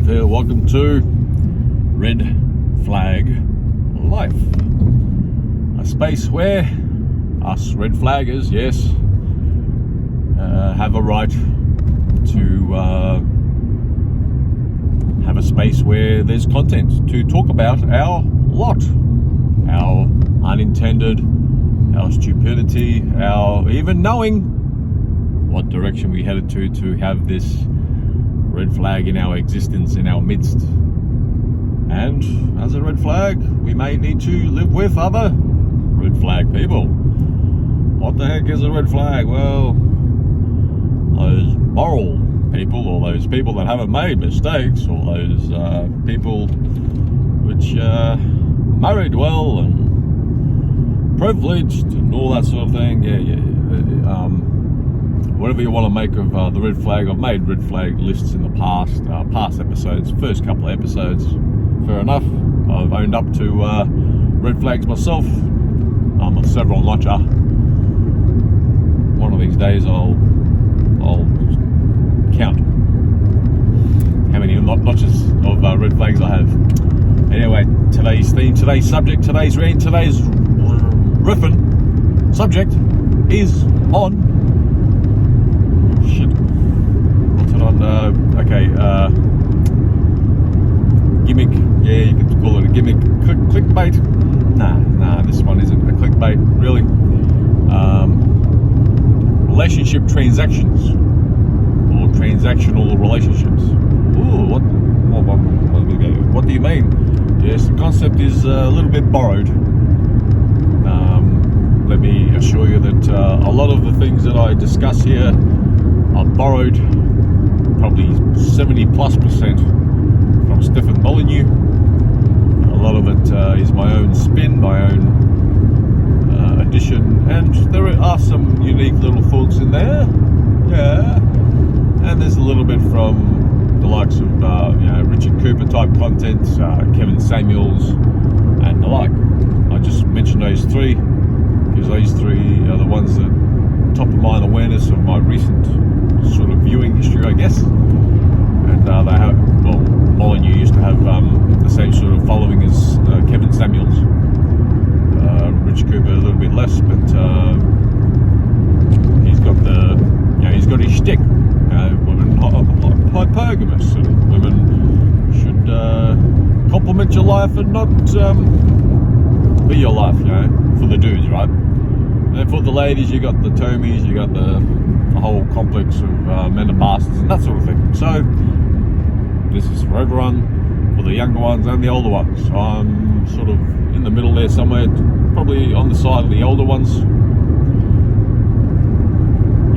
Steve here. Welcome to Red Flag Life, a space where us red flaggers, yes, have a right to have a space where there's content to talk about our lot, our unintended, our stupidity, our even knowing what direction we headed to have this red flag in our existence, in our midst. And as a red flag, we may need to live with other red flag people. What the heck is a red flag? Well, those moral people, or those people that haven't made mistakes, or those people which married well and privileged and all that sort of thing. Whatever you want to make of the red flag. I've made red flag lists in the past episodes, first couple of episodes. Fair enough. I've owned up to red flags myself. I'm a several notcher. One of these days I'll count how many notches of red flags I have. Anyway, today's theme, today's subject, today's rant, today's riffing subject is on gimmick. Yeah, you could call it a gimmick. Clickbait. Nah, this one isn't a clickbait, really. Relationship transactions, or transactional relationships. Ooh, what do you mean? Yes, the concept is a little bit borrowed. Let me assure you that a lot of the things that I discuss here are borrowed, probably 70+% from Stephen Molyneux. A lot of it is my own spin, my own addition, and there are some unique little folks in there, yeah. And there's a little bit from the likes of Richard Cooper type content, Kevin Samuels, and the like. I just mentioned those three because those three are the ones that top of mind awareness of my recent sort of viewing history, I guess. And they have, well, Molyneux used to have the same sort of following as Kevin Samuels. Rich Cooper a little bit less, but he's got he's got his shtick. Women hypergamous, sort of. Women should complement your life and not be your life, for the dudes, right? And for the ladies, you got the Tomies, you got the whole complex of men and bastards and that sort of thing. So this is for everyone, for the younger ones and the older ones. I'm sort of in the middle there somewhere, probably on the side of the older ones.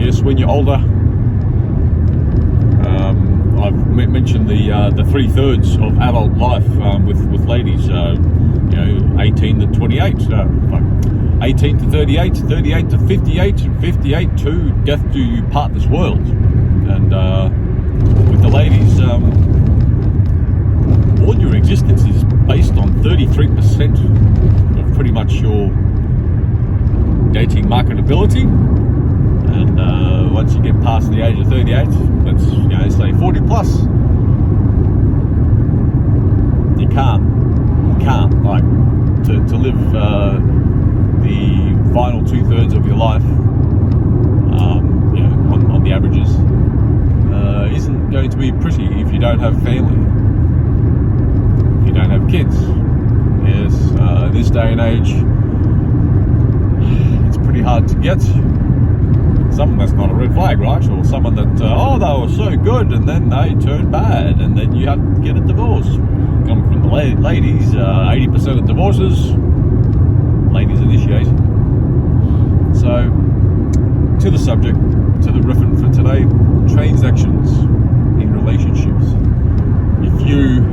Yes, when you're older, I've mentioned the 3/3 of adult life with ladies. 18 to 28, 18 to 38, 38 to 58, and 58 to death do you part this world. And with the ladies, all your existence is based on 33% of pretty much your dating marketability. And once you get past the age of 38, let's say 40 plus, you can't like to live the final 2/3 of your life, on the averages, isn't going to be pretty if you don't have family, if you don't have kids. Yes, this day and age, it's pretty hard to get someone that's not a red flag, right? Or someone that, they were so good and then they turned bad and then you have to get a divorce. Coming from the ladies, 80% of divorces, ladies initiate. So, to the subject, to the riffing for today, transactions in relationships. If you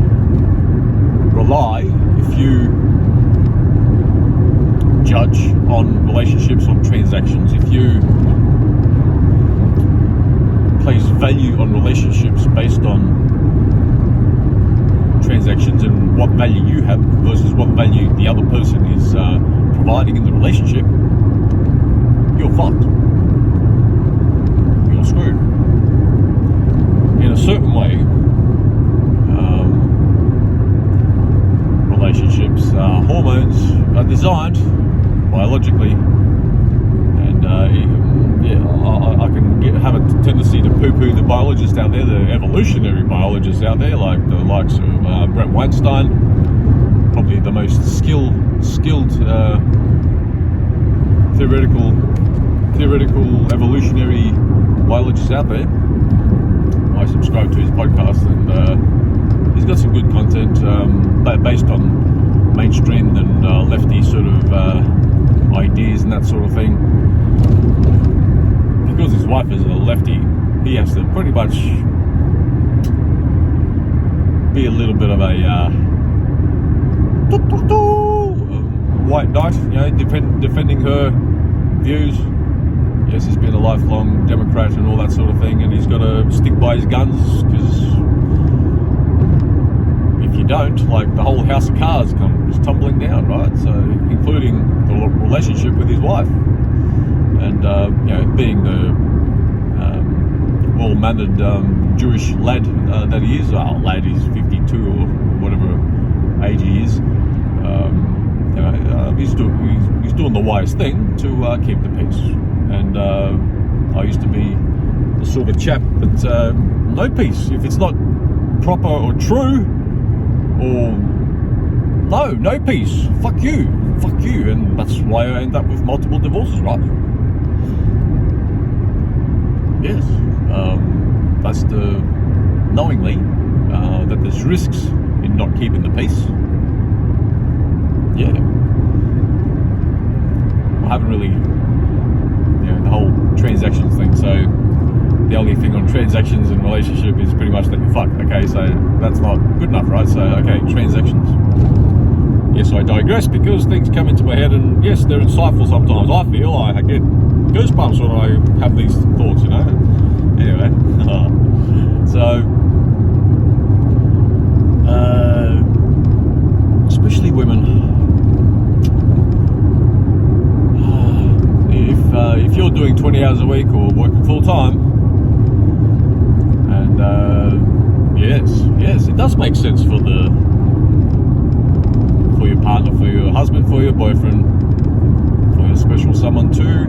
judge on relationships, on transactions, if you place value on relationships based on transactions and what value you have versus what value the other person is providing in the relationship, you're fucked. You're screwed. In a certain way, designed biologically, and I can have a tendency to poo-poo the biologists out there, the evolutionary biologists out there, like the likes of Brett Weinstein, probably the most skilled theoretical evolutionary biologist out there. I subscribe to his podcast, and he's got some good content, based on mainstream and lefty sort of ideas and that sort of thing. Because his wife is a lefty, he has to pretty much be a little bit of a white knight, you know, defending her views. Yes, he's been a lifelong Democrat and all that sort of thing, and he's got to stick by his guns, because if you don't, like, the whole house of cards comes tumbling down, right? So, including the relationship with his wife, and you know, being the well-mannered Jewish lad that he is. Well, lad, he's 52 or whatever age he is. You know, he's doing the wise thing to keep the peace. And I used to be the sort of chap that no peace if it's not proper or true, or no peace. Fuck you, and that's why I end up with multiple divorces, right? Yes, that's the knowingly that there's risks in not keeping the peace. Yeah, I haven't really, you know, the whole transactions thing. So the only thing on transactions in relationship is pretty much that you fuck. Okay, so that's not good enough, right? So okay, transactions. Yes, I digress, because things come into my head, and yes, they're insightful sometimes. I feel I get goosebumps when I have these thoughts, you know. Anyway, so especially women, if you're doing 20 hours a week or working full time, and yes, it does make sense for your partner, for your husband, for your boyfriend, for your special someone to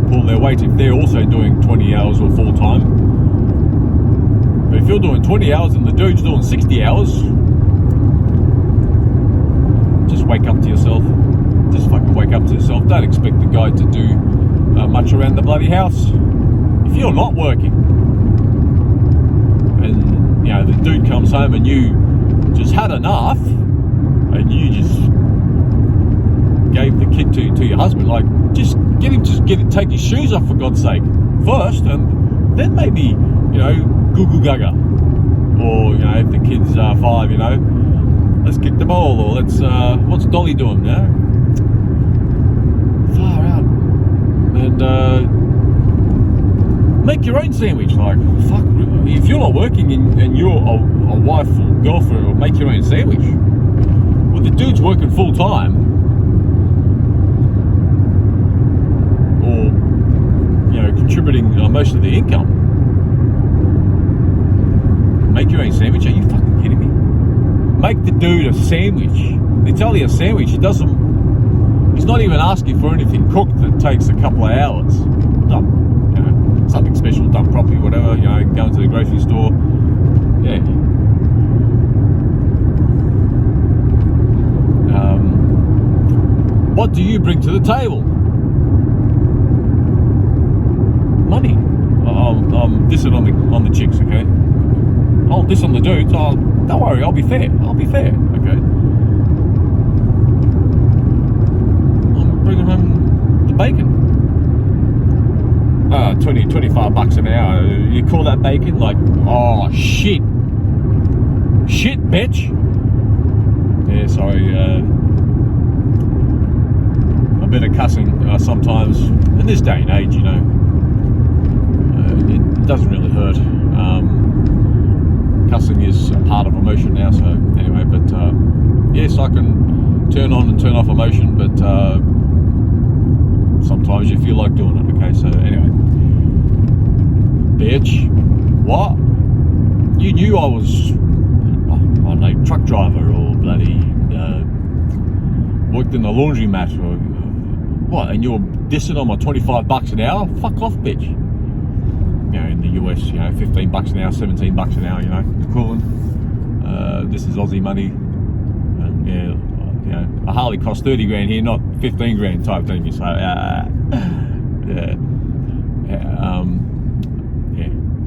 pull their weight if they're also doing 20 hours or full time. But if you're doing 20 hours and the dude's doing 60 hours, just wake up to yourself. Just fucking wake up to yourself. Don't expect the guy to do much around the bloody house. If you're not working, and you know the dude comes home and you just had enough, and you just gave the kid to your husband, like, just take his shoes off, for God's sake, first, and then maybe, you know, goo goo gaga, or, you know, if the kid's 5, you know, let's kick the ball, or let's what's Dolly doing now? Far out. And make your own sandwich. Like, fuck, if you're not working and you're a wife or girlfriend, or make your own sandwich. Well, the dude's working full time, or, you know, contributing most of the income. Make your own sandwich? Are you fucking kidding me? Make the dude a sandwich. It's only a sandwich. He's not even asking for anything cooked that takes a couple of hours. No, you know, something special done properly, whatever, you know, going to the grocery store. Yeah. What do you bring to the table? Money. I'm dissing on the chicks, okay? I'll diss on the dudes. Don't worry, I'll be fair, okay? I'm bringing home the bacon. 25 bucks an hour. You call that bacon? Like, oh, shit, bitch. Yeah, sorry, a bit of cussing sometimes. In this day and age, you know, it doesn't really hurt. Cussing is a part of emotion now, so anyway, but yes, I can turn on and turn off emotion, but sometimes you feel like doing it, okay? So anyway, bitch, what? You knew I was, I don't know, truck driver or bloody worked in a laundromat, or what? And you're dissing on my $25 an hour? Fuck off, bitch. You know, in the US, you know, $15 an hour, $17 an hour, you know, equivalent. This is Aussie money. And yeah, you know, a Harley costs 30 grand here, not 15 grand type thing. So yeah.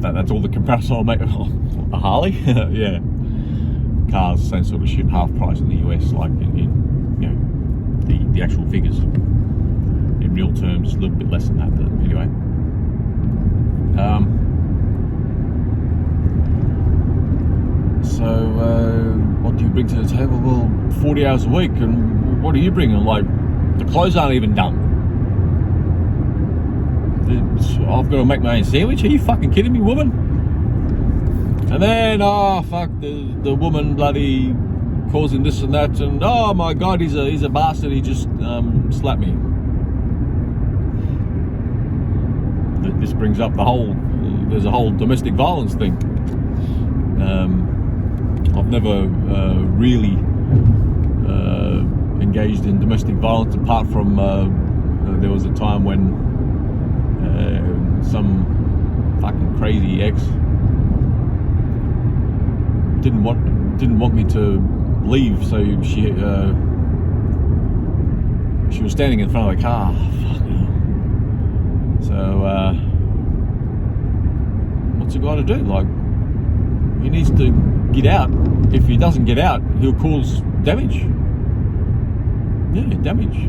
That's all the comparison I'll make. A Harley, yeah. Cars, same sort of shit, half price in the US, like in you know, the actual figures. In real terms, a little bit less than that, but anyway. So what do you bring to the table? Well, 40 hours a week, and what do you bring? And like, the clothes aren't even done. I've got to make my own sandwich. Are you fucking kidding me, woman? And then, fuck, the woman bloody causing this and that, and oh my god, he's a bastard. He just slapped me. This brings up there's a whole domestic violence thing. I've never really engaged in domestic violence, apart from there was a time when some fucking crazy ex didn't want me to leave, so she was standing in front of the car. So what's a guy to do? Like, he needs to get out. If he doesn't get out, he'll cause damage. Yeah, damage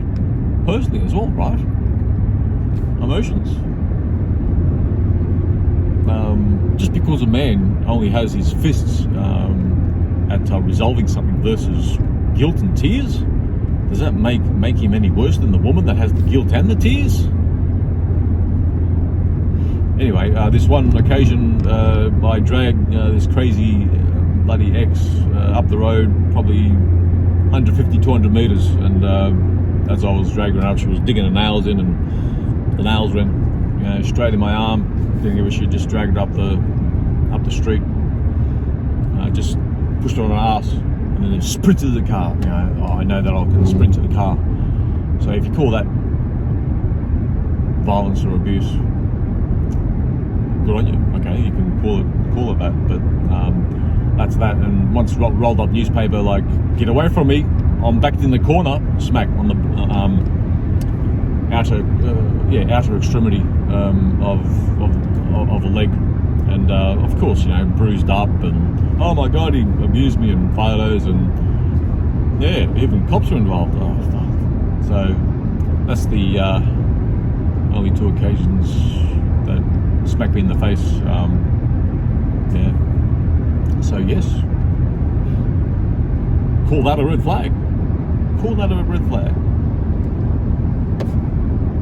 personally as well, right? Emotions. Just because a man only has his fists at resolving something versus guilt and tears, does that make him any worse than the woman that has the guilt and the tears? Anyway, this one occasion, I dragged this crazy bloody ex up the road, probably 150, 200 meters, and as I was dragging her up, she was digging her nails in, and the nails went, you know, straight in my arm. Didn't give a shit, just dragged her up the street. Just pushed her on her ass, and then sprinted to the car. You know, I know that I can sprint to the car. So if you call that violence or abuse, good on you. Okay, you can call it that, but that's that. And once rolled up newspaper, like, get away from me, I'm backed in the corner, smack on the outer extremity of a leg, and of course, you know, bruised up, and oh my god, he abused me, and photos, and yeah, even cops were involved. Oh fuck. So that's the only two occasions that smacked me in the face. Yeah. So yes, call that a red flag. Call that a red flag.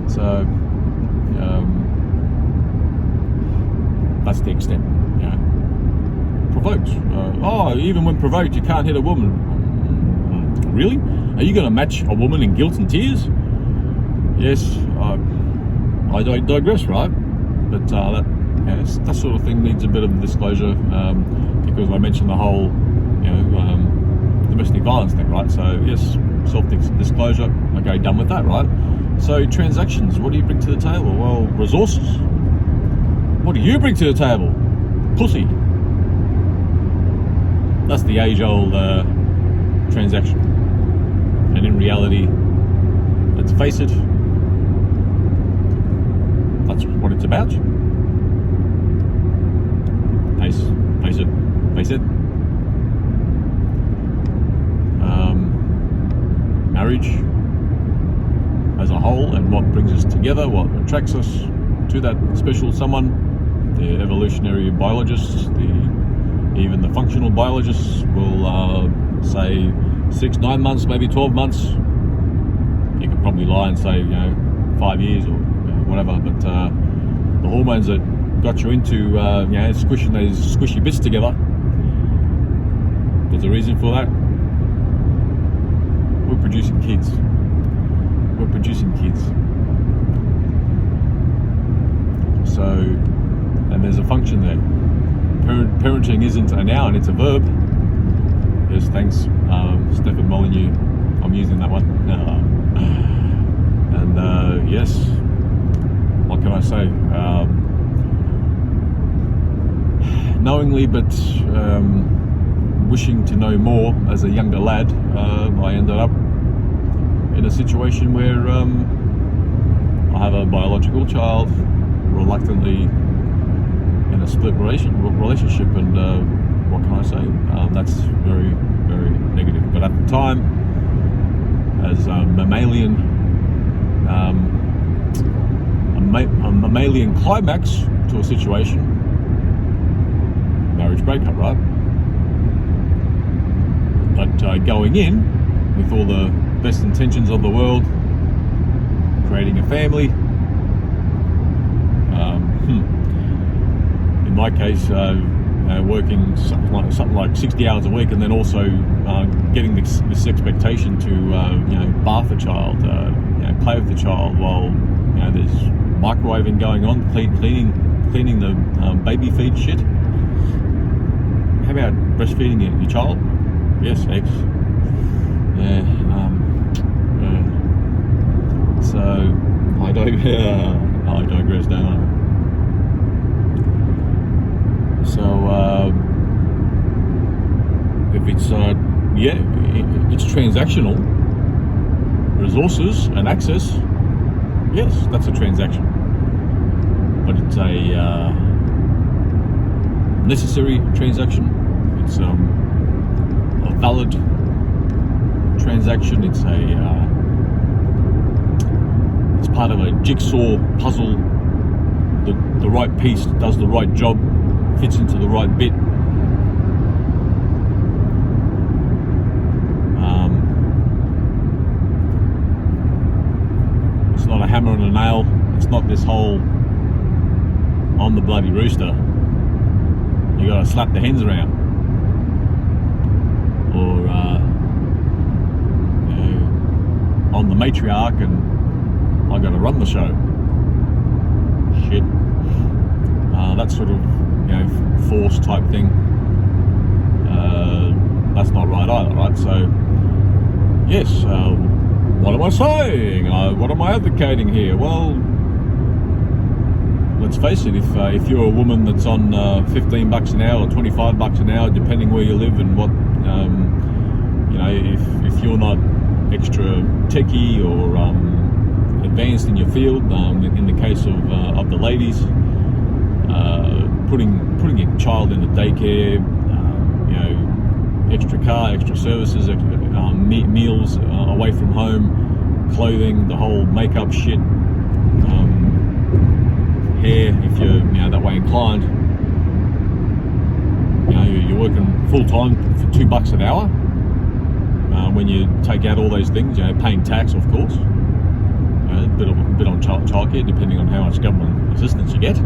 So that's the extent. Yeah. Provoked. Even when provoked, you can't hit a woman. Really? Are you going to match a woman in guilt and tears? Yes. I digress, right? But that sort of thing needs a bit of disclosure, because I mentioned the whole, you know, domestic violence thing, right? So yes, self-disclosure. Okay, done with that, right? So transactions. What do you bring to the table? Well, resources. What do you bring to the table? Pussy. That's the age-old transaction. And in reality, let's face it, that's what it's about. Face it. Marriage as a whole, and what brings us together, what attracts us to that special someone. The evolutionary biologists, even the functional biologists will say 6, 9 months, maybe 12 months. You could probably lie and say, you know, 5 years or whatever, but the hormones that got you into, you know, squishing those squishy bits together, there's a reason for that. We're producing kids. So, and there's a function there. Parenting isn't a noun, it's a verb. Yes, thanks, Stephen Molyneux. I'm I'm using that one. And yes, what can I say? Knowingly, but wishing to know more as a younger lad, I ended up in a situation where I have a biological child, reluctantly in a split relationship, and what can I say? That's very, very negative. But at the time, as a mammalian climax to a situation, marriage breakup, right? But going in with all the best intentions of the world, creating a family, in my case, working something like 60 hours a week, and then also getting this expectation to bath the child, play with the child while there's microwaving going on, cleaning the baby feed shit. How about breastfeeding your child? Yes, X. Yeah. So I digress, don't I? So if it's it's transactional resources and access, yes, that's a transaction, but it's a necessary transaction. It's a valid transaction. It's it's part of a jigsaw puzzle. The right piece does the right job, fits into the right bit. It's not a hammer and a nail. It's not this whole "I'm the bloody rooster, you gotta slap the hens around," or "I'm the matriarch and I gotta run the show." Shit. That sort of force type thing. That's not right either, right? So yes, what am I saying? What am I advocating here? Well, let's face it. If you're a woman that's on $15 an hour or $25 an hour, depending where you live and what, if you're not extra techie or advanced in your field, in the case of the ladies, putting your child in the daycare, extra car, extra services, meals away from home, clothing, the whole makeup shit, hair, if you're that way inclined. You're working full time for $2 an hour. When you take out all those things, paying tax, of course, a bit on childcare, depending on how much government assistance you get.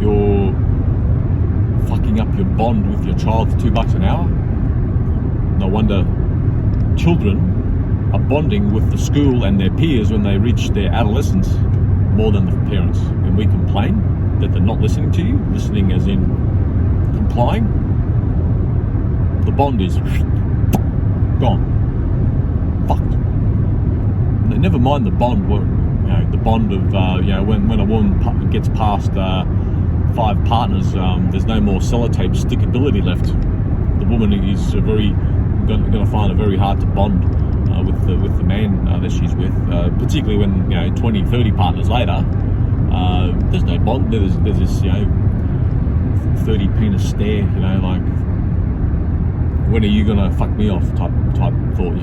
You're fucking up your bond with your child for $2 an hour. No wonder children are bonding with the school and their peers when they reach their adolescence more than the parents. When we complain that they're not listening to you, listening as in complying, the bond is gone. Fucked. Never mind the bond. The bond of when a woman gets past 5 partners, there's no more sellotape stickability left. The woman is going to find it very hard to bond with the man that she's with, particularly when 20, 30 partners later, there's no bond. There's this 30 penis stare, like, when are you gonna fuck me off type thought,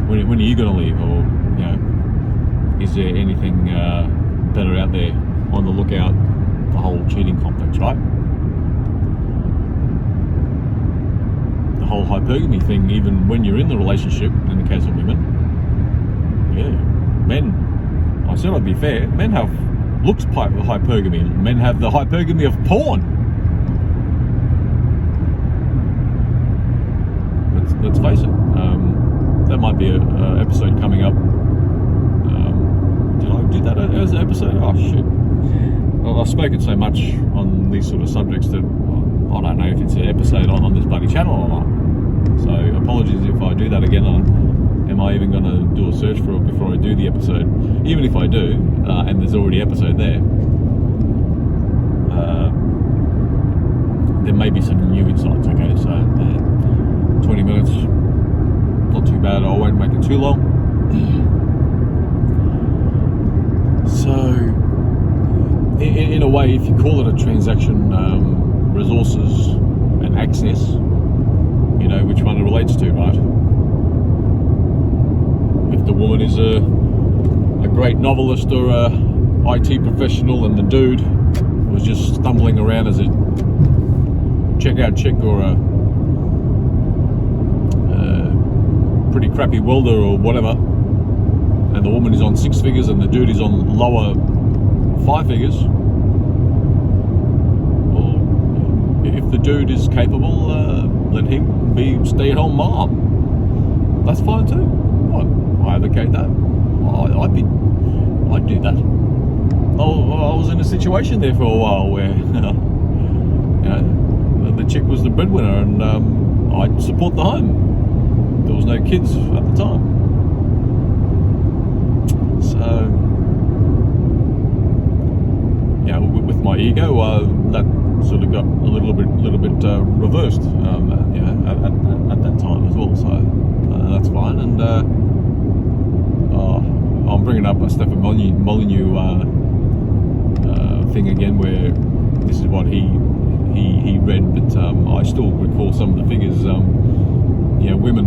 when are you gonna leave, or is there anything better out there on the lookout? The whole cheating complex, right? The whole hypergamy thing, even when you're in the relationship, in the case of women, men, I said I'd be fair, men have looks hypergamy, men have the hypergamy of porn. Let's face it, that might be an episode coming up. Did I do that as an episode? Oh shit. Well, I've spoken so much on these sort of subjects that I don't know if it's an episode on this bloody channel or not. So apologies if I do that again. Am I even going to do a search for it before I do the episode? Even if I do, and there's already episode there may be some new insights. Okay, so 20 minutes, not too bad. I won't make it too long. So in a way, if you call it a transaction, resources and access, you know which one it relates to, right? If the woman is a great novelist or a IT professional, and the dude was just stumbling around as a checkout chick or a pretty crappy welder or whatever, and the woman is on 6 figures and the dude is on lower 5 figures, well, if the dude is capable, let him be stay-at-home mom. That's fine too. I advocate that. I'd do that. I was in a situation there for a while where the chick was the breadwinner, and I'd support the home. There was no kids at the time, so with my ego, that sort of got a little bit reversed, at that time as well. So that's fine, and I'm bringing up a Stefan Molyneux thing again, where this is what he read, but I still recall some of the figures. Women,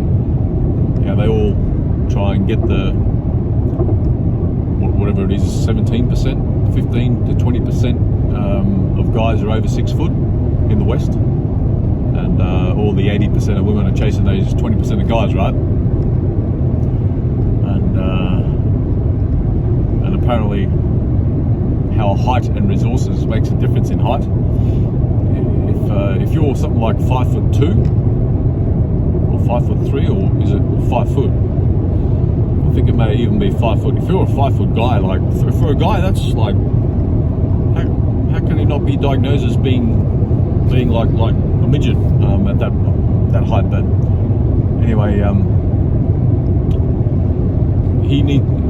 they all try and get the whatever it is, 17%, 15 to 20% of guys are over 6 foot in the West, and all the 80% of women are chasing those 20% of guys, right? And apparently, how height and resources makes a difference in height. If you're something like 5'2" or 5'3", or is it 5 foot? I think it may even be 5 foot. If you're a 5 foot guy, like for a guy, that's like, how can he not be diagnosed as being like a midget at that height? But anyway,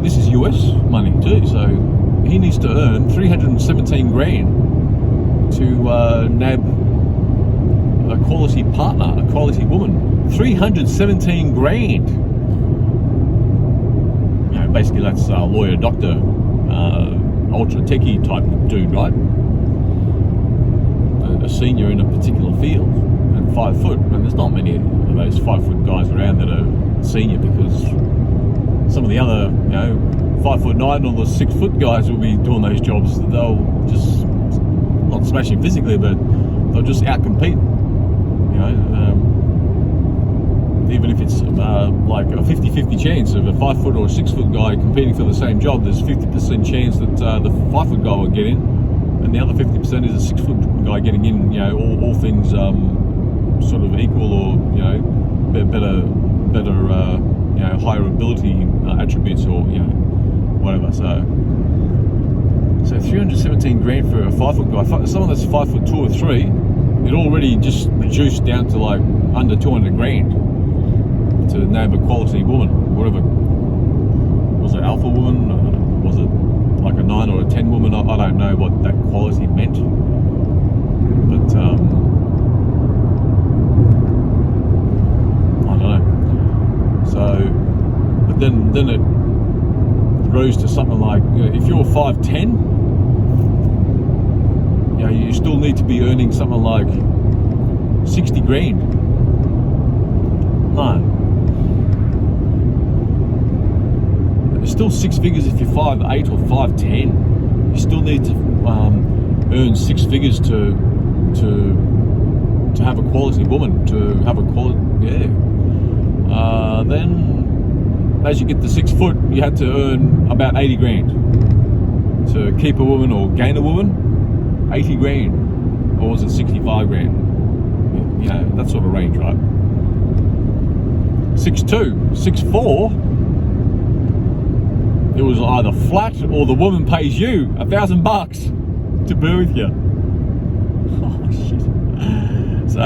this is US money too, so he needs to earn 317 grand to nab a quality partner, a quality woman. 317 grand. Basically that's a lawyer, doctor, ultra techie type dude, right? A senior in a particular field, and 5 foot. And there's not many of those 5 foot guys around that are senior, because some of the other, 5'9" or the 6 foot guys will be doing those jobs. They'll just not smashing physically, but they'll just outcompete. Even if it's like a 50-50 chance of a 5 foot or a 6 foot guy competing for the same job, there's 50% chance that the 5 foot guy will get in, and the other 50% is a 6 foot guy getting in. All things sort of equal, or better higher ability attributes, or whatever. So 317 grand for a 5 foot guy. Someone that's 5'2" or 3, it already just reduced down to like under 200 grand to nab a quality woman. Whatever, was it alpha woman? Was it like a 9 or a 10 woman? I don't know what that quality meant, but I don't know. So, but then it rose to something like, if you're 5'10", you still need to be earning something like 60 grand. No. It's still 6 figures if you're 5'8" or 5'10". You still need to earn 6 figures to have a quality woman, to have a quality, then as you get to 6 foot, you had to earn about 80 grand. To keep a woman or gain a woman, 80 grand. Or was it 65 grand? That sort of range, right? 6'2", 6'4", it was either flat or the woman pays you $1,000 to be with you. Oh shit! So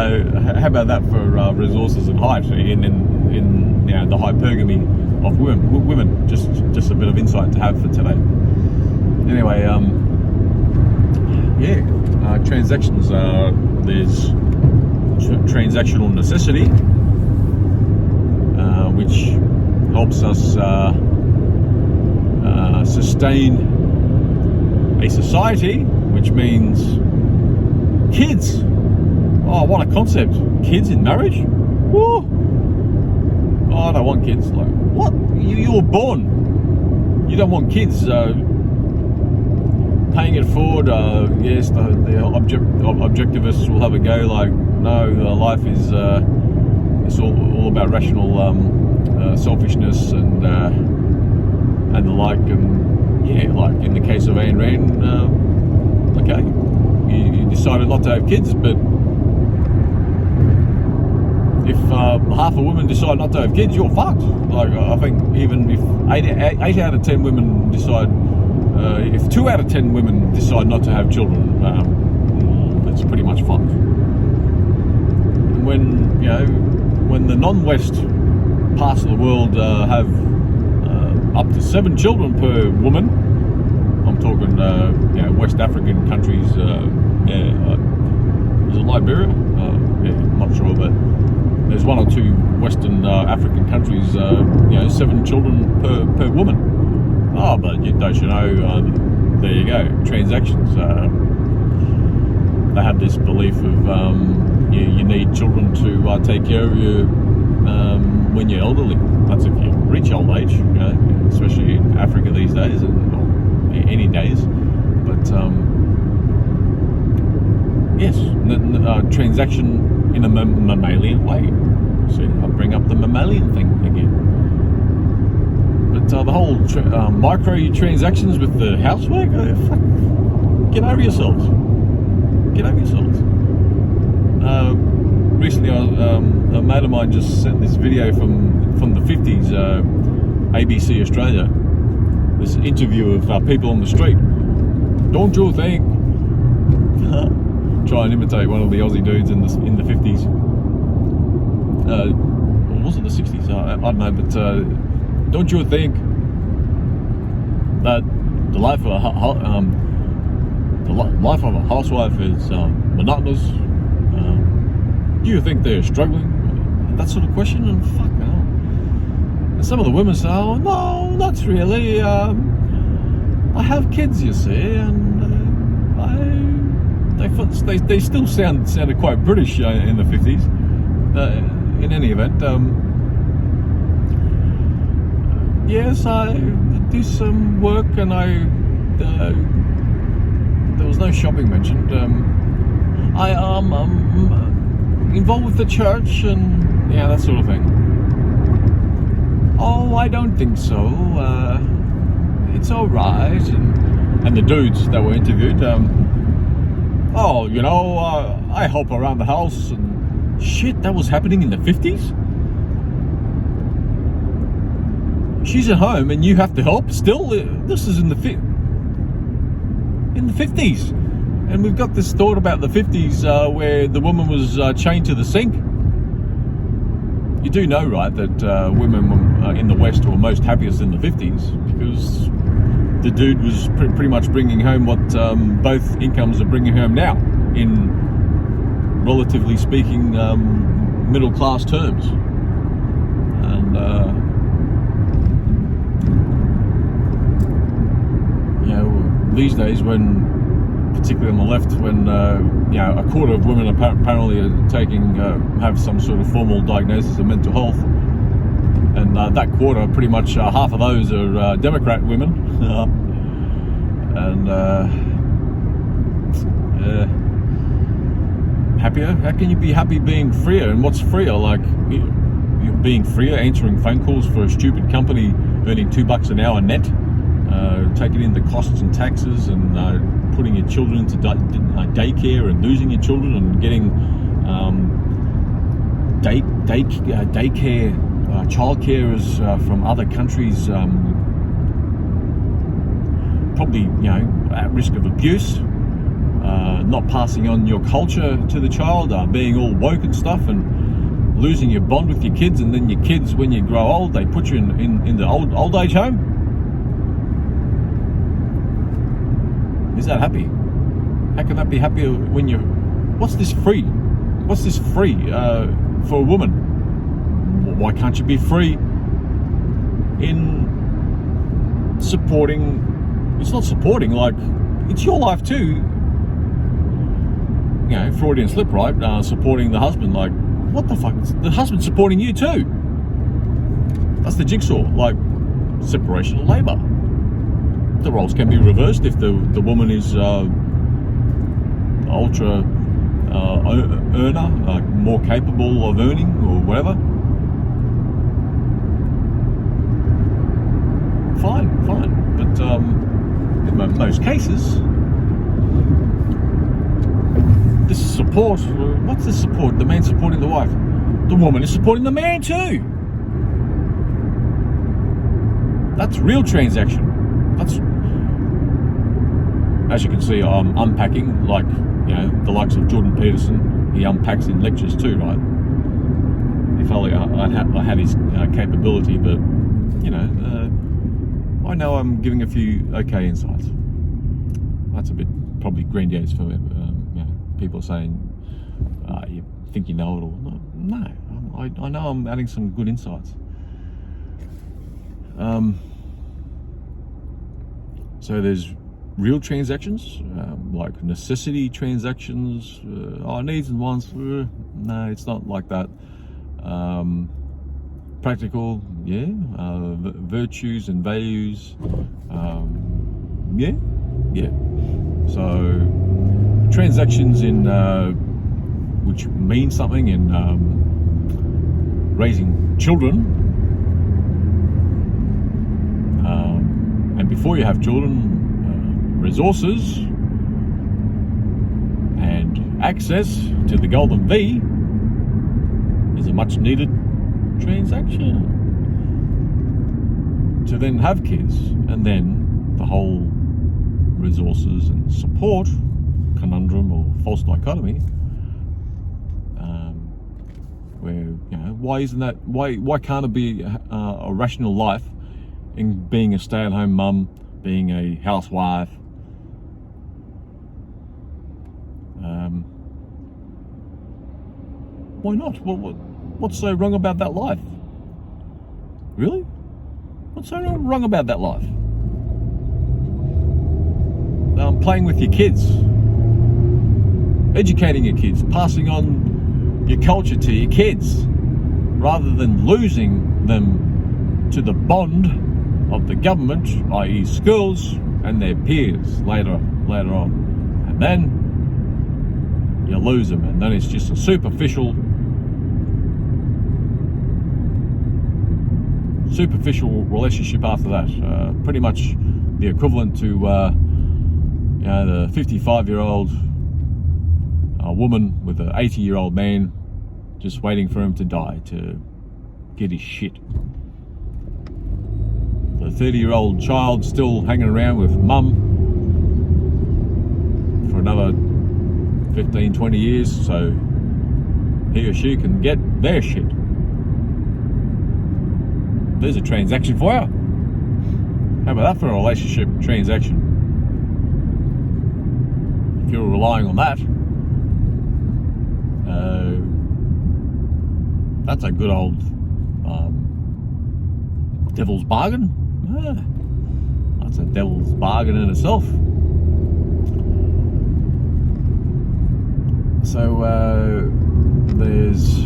how about that for resources and height in the hypergamy of women? Just a bit of insight to have for today. Anyway, transactions. There's transactional necessity, which helps us sustain a society, which means kids. Oh, what a concept. Kids in marriage? Woo! Oh, I don't want kids. Like, what? You were born. You don't want kids. Paying it forward, yes, the objectivists will have a go like, no, life is it's all about rational selfishness and the like. And yeah, like in the case of Ayn Rand, okay, you decided not to have kids, but if half of women decide not to have kids, you're fucked. Like, I think even if 8 out of 10 women decide, if 2 out of 10 women decide not to have children, that's pretty much fucked. And when the non-West parts of the world have up to 7 children per woman, I'm talking West African countries, is it Liberia? I'm not sure, but there's 1 or 2 Western African countries, 7 children per woman. Oh, but don't you know, there you go, transactions. They have this belief of you need children to take care of you when you're elderly. That's if you reach old age, especially in Africa these days, or any days. But yes, transaction in a mammalian way. See, I bring up the mammalian thing again. But the whole micro transactions with the housework, get over yourselves. Get over yourselves. Recently, a mate of mine just sent this video from the 50s, ABC Australia. This interview of people on the street. Don't you think? Try and imitate one of the Aussie dudes in the 50s. Or was it the 60s? I don't know, but don't you think that the life of a housewife is monotonous? Do you think they're struggling? That sort of question, and fuck no. And some of the women say, "Oh no, not really. I have kids, you see, and they still sounded quite British in the 50s. In any event, yes, I do some work, and there was no shopping mentioned. I am involved with the church and that sort of thing. Oh, I don't think so. It's all right. And the dudes that were interviewed, I help around the house and shit. That was happening in the 50s. She's at home and you have to help. Still, this is in the 50s. And we've got this thought about the 50s where the woman was chained to the sink. You do know, right, that women in the West were most happiest in the 50s because the dude was pretty much bringing home what both incomes are bringing home now in, relatively speaking, middle class terms. And these days, when particularly on the left, when a quarter of women apparently are have some sort of formal diagnosis of mental health, and that quarter, pretty much half of those are Democrat women, and happier. How can you be happy being freer? And what's freer? Like you're being freer, answering phone calls for a stupid company, earning $2 an hour net, taking in the costs and taxes, and putting your children into daycare and losing your children, and getting daycare childcarers from other countries, probably at risk of abuse, not passing on your culture to the child, being all woke and stuff, and losing your bond with your kids, and then your kids, when you grow old, they put you in the old age home. Is that happy? How can that be happier when you? What's this free? What's this free for a woman? Why can't you be free in supporting? It's not supporting, like, it's your life too. You know, Freudian slip, right? Supporting the husband, like, what the fuck? The husband's supporting you too. That's the jigsaw, like separation of labour. The roles can be reversed if the woman is ultra earner, more capable of earning or whatever. Fine. But in most cases, this is support. What's this support? The man supporting the wife. The woman is supporting the man too. That's real transaction. That's, as you can see, I'm unpacking, like, you know, the likes of Jordan Peterson. He unpacks in lectures too, right? If only I had his capability, but, you know, I know I'm giving a few okay insights. That's a bit probably grandiose for you know, people saying you think you know it all. No, I know I'm adding some good insights. So there's real transactions, like necessity transactions, needs and wants. No, it's not like that. Practical, yeah. Virtues and values, yeah. So transactions in which mean something in raising children. And before you have children, resources and access to the golden V is a much needed transaction. To then have kids, and then the whole resources and support conundrum or false dichotomy, where, you know, why isn't that? Why can't it be a rational life in being a stay-at-home mum, being a housewife? Why not? What's so wrong about that life? Really? What's so wrong about that life? Playing with your kids, educating your kids, passing on your culture to your kids, rather than losing them to the bond of the government, i.e. schools, and their peers later on. And then you lose them, and then it's just a superficial relationship after that. Pretty much the equivalent to you know, the 55-year-old woman with an 80-year-old man just waiting for him to die to get his shit. The 30-year-old child still hanging around with mum for another 15, 20 years, so he or she can get their shit. There's a transaction for you. How about that for a relationship transaction? If you're relying on that, that's a good old devil's bargain. That's a devil's bargain in itself. So there's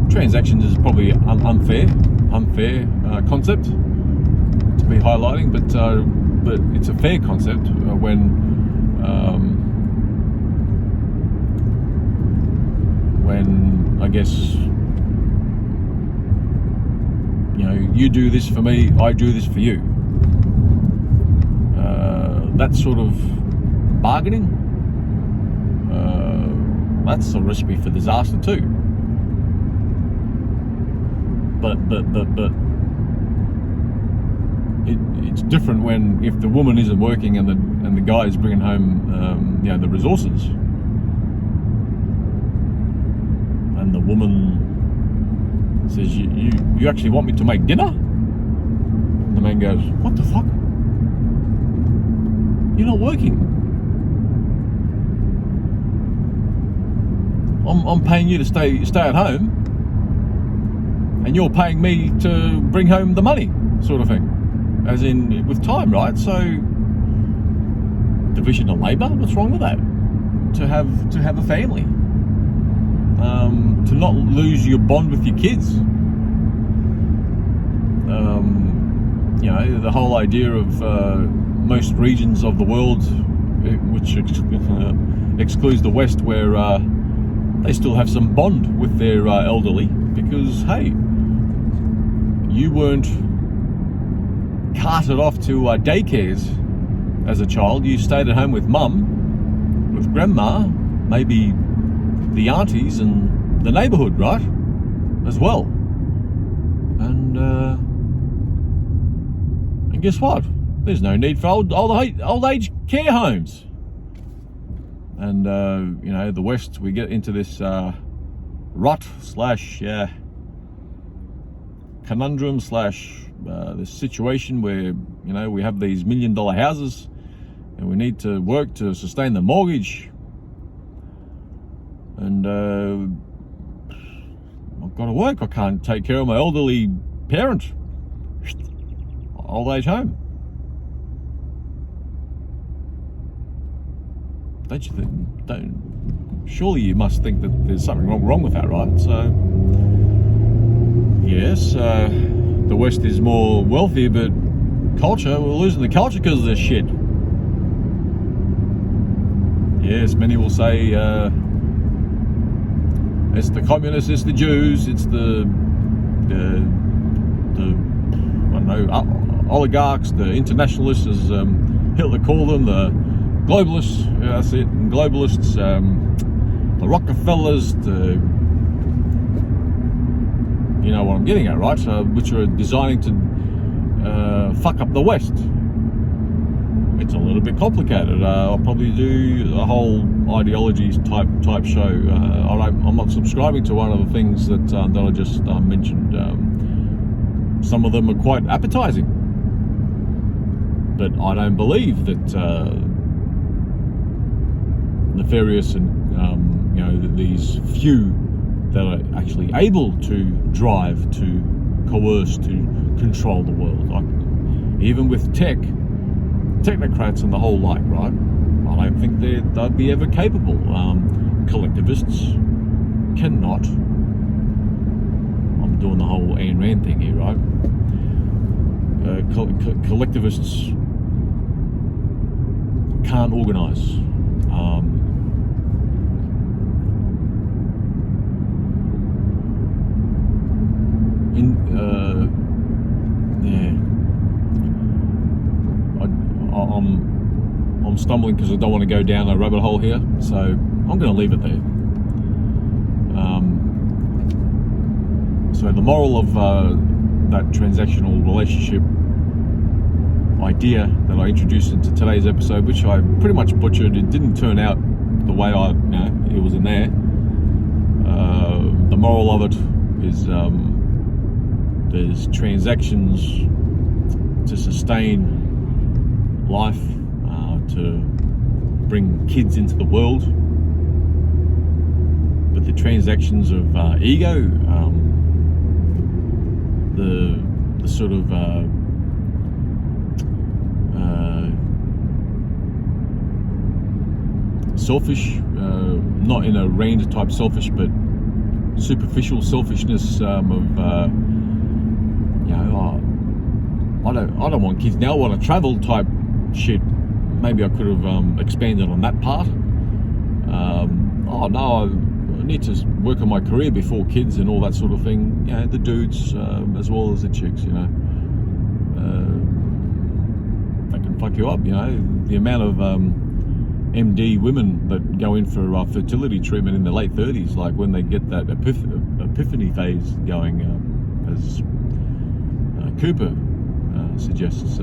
transactions is probably unfair concept to be highlighting, but it's a fair concept when I guess, you know, you do this for me, I do this for you. That sort of bargaining, that's a recipe for disaster too. But it's different when if the woman isn't working and the guy is bringing home the resources, and the woman says, you actually want me to make dinner? And the man goes, what the fuck? You're not working. I'm paying you to stay at home, and you're paying me to bring home the money, sort of thing. As in with time, right? So division of labour, what's wrong with that? To have a family. To not lose your bond with your kids. The whole idea of most regions of the world, which excludes the West, where they still have some bond with their elderly, because hey, you weren't carted off to daycares as a child. You stayed at home with mum, with grandma, maybe the aunties and the neighbourhood, right? As well. And guess what? There's no need for old age care homes. And the West, we get into this rut slash conundrum slash this situation where we have these $1 million houses and we need to work to sustain the mortgage, and I've got to work. I can't take care of my elderly parent. Old age home. Surely you must think that there's something wrong with that, right? So yes, the West is more wealthy, but culture, we're losing the culture because of this shit. Yes, many will say it's the communists, it's the Jews, it's the I don't know, oligarchs, the internationalists, as Hitler called them, the globalists, that's it, and globalists, the Rockefellers, you know what I'm getting at, right? Which are designing to fuck up the West. It's a little bit complicated. I'll probably do a whole ideologies type show. I'm not subscribing to one of the things that I just mentioned. Some of them are quite appetizing, but I don't believe that nefarious and these few that are actually able to drive, to coerce, to control the world. Even with technocrats and the whole like, right? I don't think they'd be ever capable. Collectivists cannot. I'm doing the whole Ayn Rand thing here, right? Collectivists can't organise. I'm stumbling because I don't want to go down a rabbit hole here, so I'm going to leave it there. So the moral of that transactional relationship idea that I introduced into today's episode, which I pretty much butchered, it didn't turn out the way it was in there. The moral of it is there's transactions to sustain life, to bring kids into the world, but the transactions of ego, the sort of selfish, not in a range type selfish, but superficial selfishness of I don't want kids now, I want to travel type shit. Maybe I could have expanded on that part. I need to work on my career before kids and all that sort of thing. The dudes as well as the chicks, they can fuck you up. The amount of MD women that go in for fertility treatment in their late 30s, like when they get that epiphany phase going, as Cooper suggests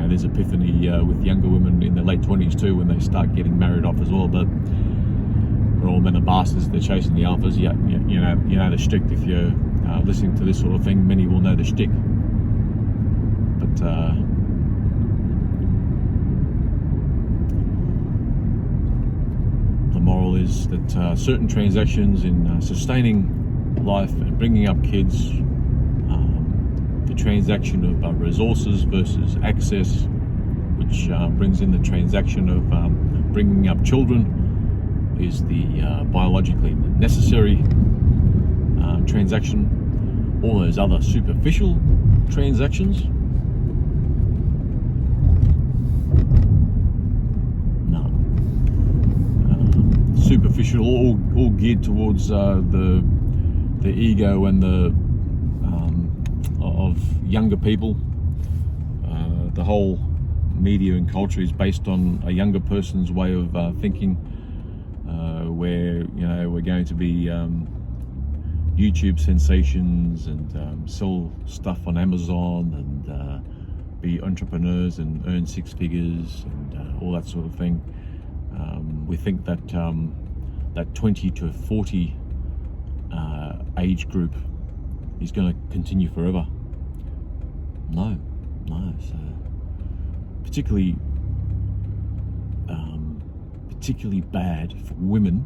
there's epiphany with younger women in their late 20s too, when they start getting married off as well. But we're all men are bastards. They're chasing the alphas. You know the shtick. If you're listening to this sort of thing, many will know the shtick. But the moral is that certain transactions in sustaining life and bringing up kids, the transaction of resources versus access, which brings in the transaction of bringing up children, is the biologically necessary transaction. All those other superficial transactions, no. Superficial, all geared towards the ego and the of younger people. The whole media and culture is based on a younger person's way of thinking, where we're going to be YouTube sensations and sell stuff on Amazon and be entrepreneurs and earn six figures and all that sort of thing. We think that that 20 to 40 age group is going to continue forever. No. So particularly bad for women.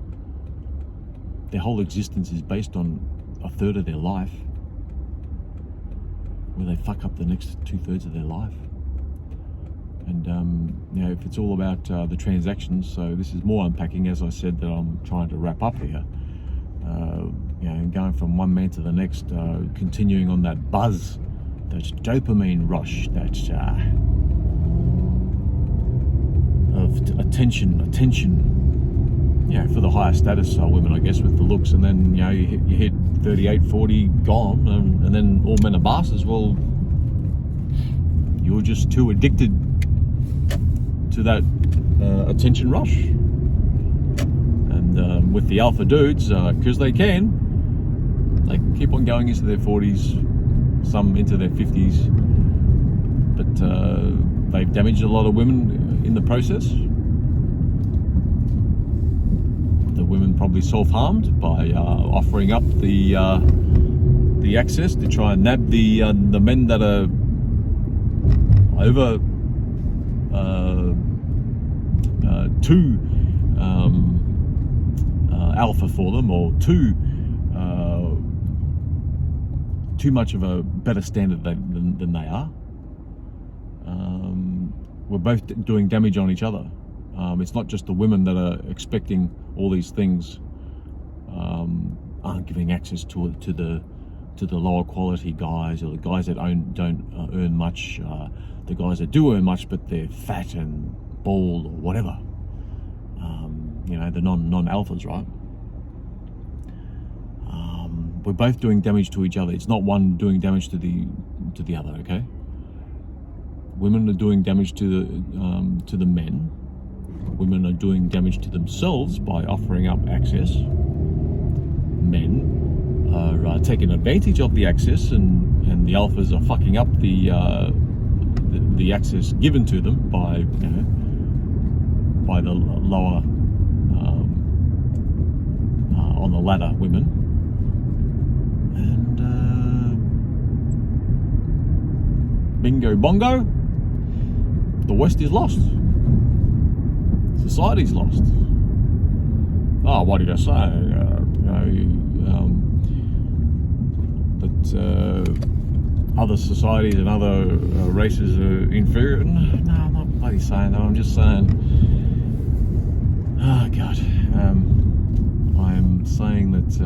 Their whole existence is based on a third of their life, where they fuck up the next 2/3 of their life. And if it's all about the transactions, so this is more unpacking, as I said, that I'm trying to wrap up here. Going from one man to the next, continuing on that buzz, that dopamine rush, that of attention, for the higher status women, I guess, with the looks, and then you hit 38, 40, gone, and then all men are bastards. Well, you're just too addicted to that attention rush. And with the alpha dudes, because they can keep on going into their 40s, some into their 50s, but they've damaged a lot of women in the process. The women probably self-harmed by offering up the access to try and nab the men that are over too alpha for them, or too much of a better standard than they are. We're both doing damage on each other. It's not just the women that are expecting all these things, aren't giving access to the lower quality guys, or the guys that don't earn much, the guys that do earn much but they're fat and bald or whatever. The non-alphas, right? We're both doing damage to each other. It's not one doing damage to the other. Okay. Women are doing damage to the men. Women are doing damage to themselves by offering up access. Men are taking advantage of the access, and the alphas are fucking up the access given to them by the lower on the ladder women. And bingo bongo, the West is lost. Society's lost. Oh, what did I say? That other societies and other races are inferior. No, I'm not bloody saying that. I'm just saying, oh God, I'm saying that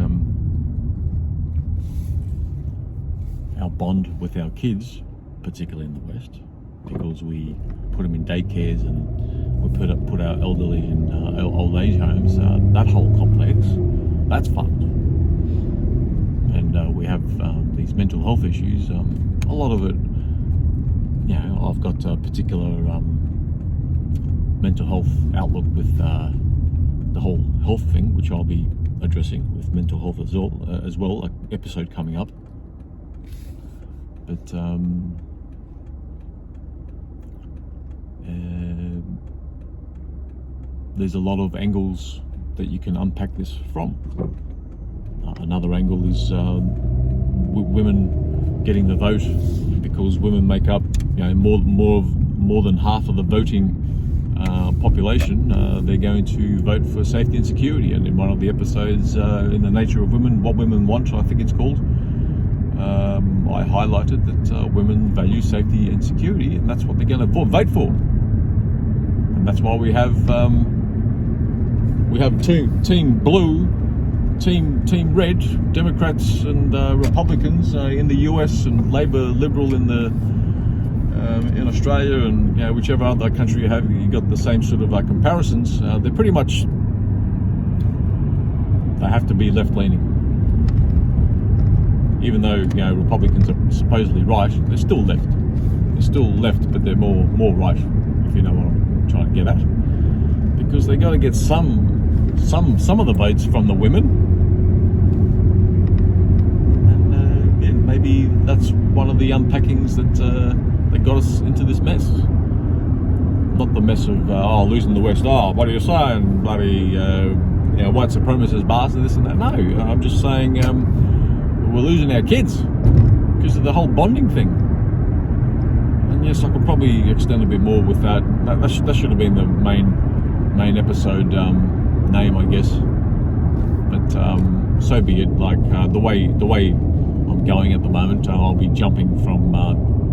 our bond with our kids, particularly in the West, because we put them in daycares and we put our elderly in old age homes, that whole complex, that's fucked. And we have these mental health issues. A lot of it, I've got a particular mental health outlook with the whole health thing, which I'll be addressing with mental health as well, an episode coming up. But There's a lot of angles that you can unpack this from. Another angle is women getting the vote, because women make up, more than half of the voting population. They're going to vote for safety and security, and in one of the episodes, in the nature of women, what women want, I think it's called, I highlighted that women value safety and security, and that's what they're going to vote for. And that's why we have team blue, team red, Democrats and Republicans in the US, and Labor, Liberal in in Australia, and whichever other country you have, you got the same sort of comparisons. They're pretty much, they have to be left-leaning. Even though Republicans are supposedly right, they're still left. They're still left, but they're more right, if you know what I'm trying to get at. Because they got to get some of the votes from the women, and maybe that's one of the unpackings that got us into this mess. Not the mess of losing the West. What are you saying, bloody white supremacist bastard, this and that? No, I'm just saying we're losing our kids because of the whole bonding thing. And yes, I could probably extend a bit more with that. That should have been the main episode name, I guess. But so be it. Like the way I'm going at the moment, I'll be jumping from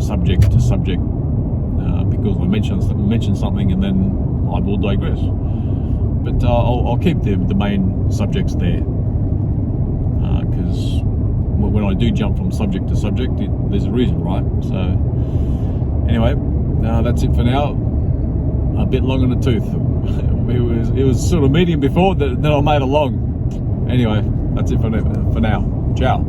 subject to subject because I mention something and then I will digress. But I'll keep the main subjects there, because when I do jump from subject to subject, there's a reason, right? So anyway, that's it for now. A bit long in the tooth. It was sort of medium before, then I made it long. Anyway, that's it for now. Ciao.